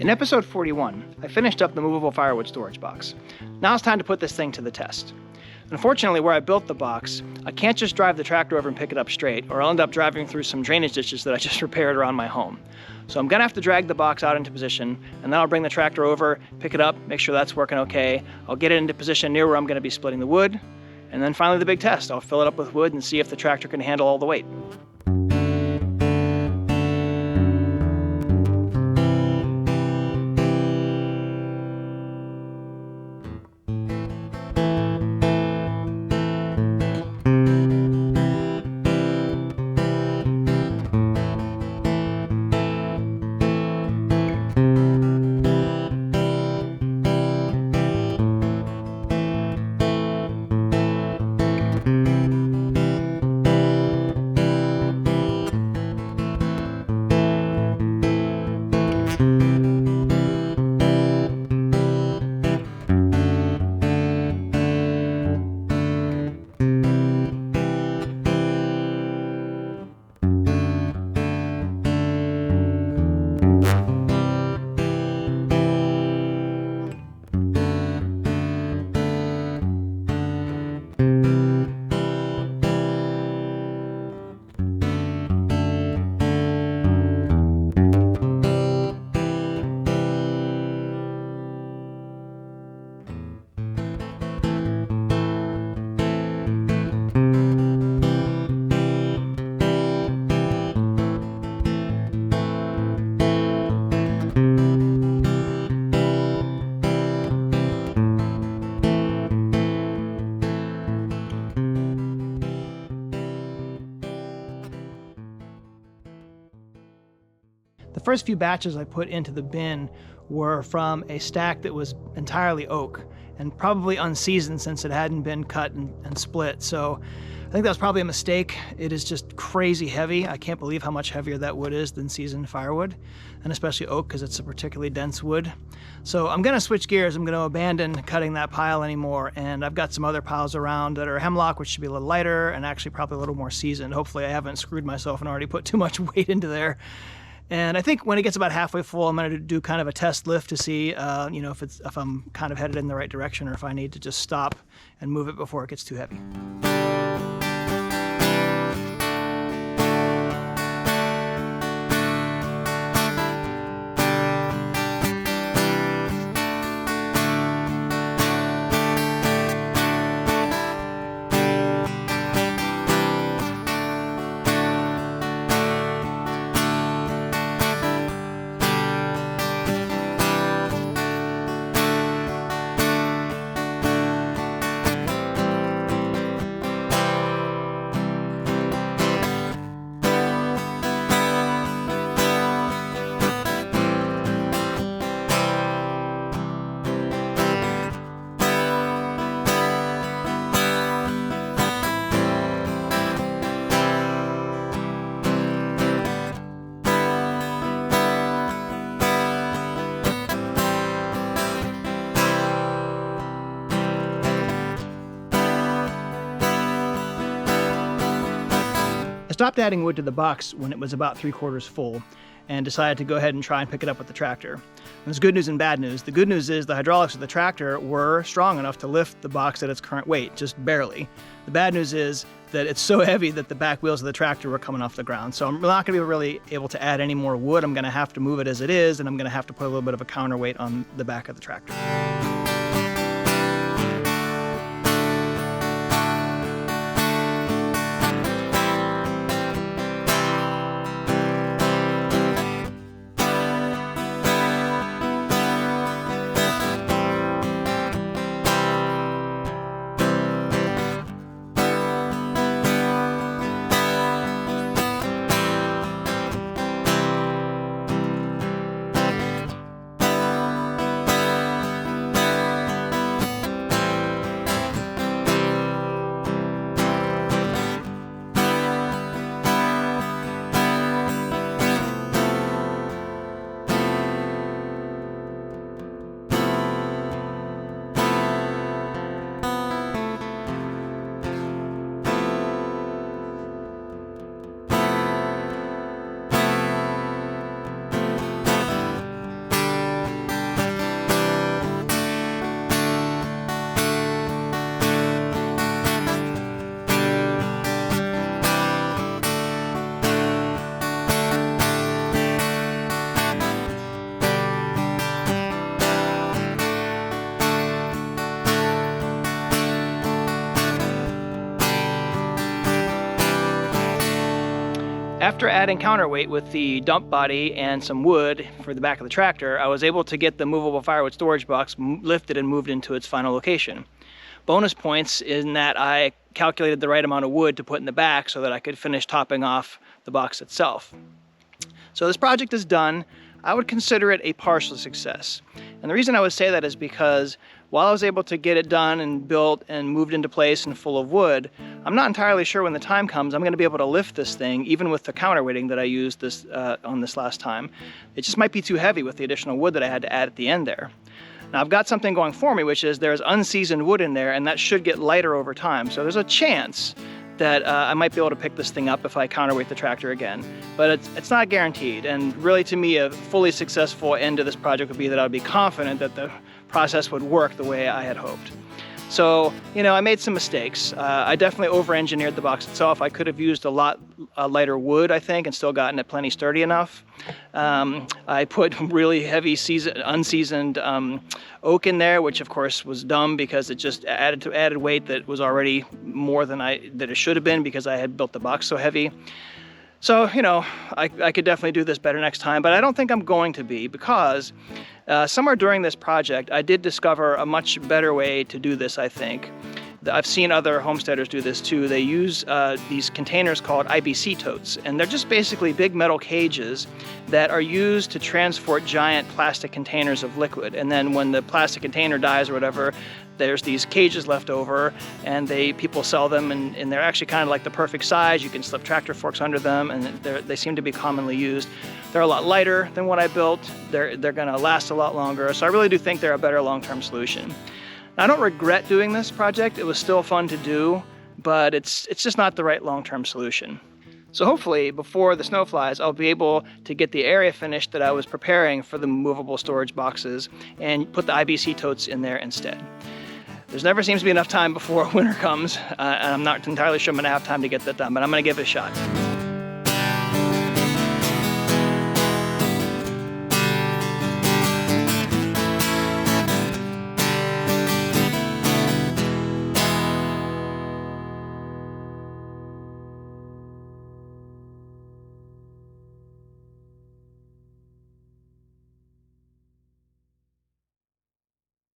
In episode 41, I finished up the movable firewood storage box. Now it's time to put this thing to the test. Unfortunately, where I built the box, I can't just drive the tractor over and pick it up straight, or I'll end up driving through some drainage ditches that I just repaired around my home. So I'm gonna have to drag the box out into position, and then I'll bring the tractor over, pick it up, make sure that's working okay. I'll get it into position near where I'm gonna be splitting the wood, and then finally the big test. I'll fill it up with wood and see if the tractor can handle all the weight. The first few batches I put into the bin were from a stack that was entirely oak and probably unseasoned since it hadn't been cut and split. So I think that was probably a mistake. It is just crazy heavy. I can't believe how much heavier that wood is than seasoned firewood, and especially oak because it's a particularly dense wood. So I'm gonna switch gears. I'm gonna abandon cutting that pile anymore, and I've got some other piles around that are hemlock, which should be a little lighter and actually probably a little more seasoned. Hopefully I haven't screwed myself and already put too much weight into there. And I think when it gets about halfway full, I'm going to do kind of a test lift to see, if I'm kind of headed in the right direction, or if I need to just stop and move it before it gets too heavy. I stopped adding wood to the box when it was about 3/4 full and decided to go ahead and try and pick it up with the tractor. There's good news and bad news. The good news is the hydraulics of the tractor were strong enough to lift the box at its current weight, just barely. The bad news is that it's so heavy that the back wheels of the tractor were coming off the ground. So I'm not going to be really able to add any more wood. I'm going to have to move it as it is, and I'm going to have to put a little bit of a counterweight on the back of the tractor. After adding counterweight with the dump body and some wood for the back of the tractor, I was able to get the movable firewood storage box lifted and moved into its final location. Bonus points in that I calculated the right amount of wood to put in the back so that I could finish topping off the box itself. So this project is done. I would consider it a partial success. And the reason I would say that is because while I was able to get it done and built and moved into place and full of wood, I'm not entirely sure when the time comes I'm going to be able to lift this thing, even with the counterweighting that I used on this last time. It just might be too heavy with the additional wood that I had to add at the end there. Now I've got something going for me, which is there's unseasoned wood in there, and that should get lighter over time. So there's a chance that I might be able to pick this thing up if I counterweight the tractor again. But it's not guaranteed, and really to me a fully successful end to this project would be that I would be confident that the process would work the way I had hoped. So, I made some mistakes. I definitely over-engineered the box itself. I could have used a lot lighter wood, I think, and still gotten it plenty sturdy enough. I put really heavy unseasoned oak in there, which of course was dumb because it just added weight that was already more than that it should have been because I had built the box so heavy. So, I could definitely do this better next time, but I don't think I'm going to be because somewhere during this project, I did discover a much better way to do this, I think. I've seen other homesteaders do this too. They use these containers called IBC totes, and they're just basically big metal cages that are used to transport giant plastic containers of liquid. And then when the plastic container dies or whatever, there's these cages left over, and people sell them, and they're actually kind of like the perfect size. You can slip tractor forks under them, and they seem to be commonly used. They're a lot lighter than what I built. They're going to last a lot longer, so I really do think they're a better long-term solution. Now, I don't regret doing this project. It was still fun to do, but it's just not the right long-term solution. So hopefully, before the snow flies, I'll be able to get the area finished that I was preparing for the movable storage boxes and put the IBC totes in there instead. There's never seems to be enough time before winter comes, and I'm not entirely sure I'm going to have time to get that done, but I'm going to give it a shot.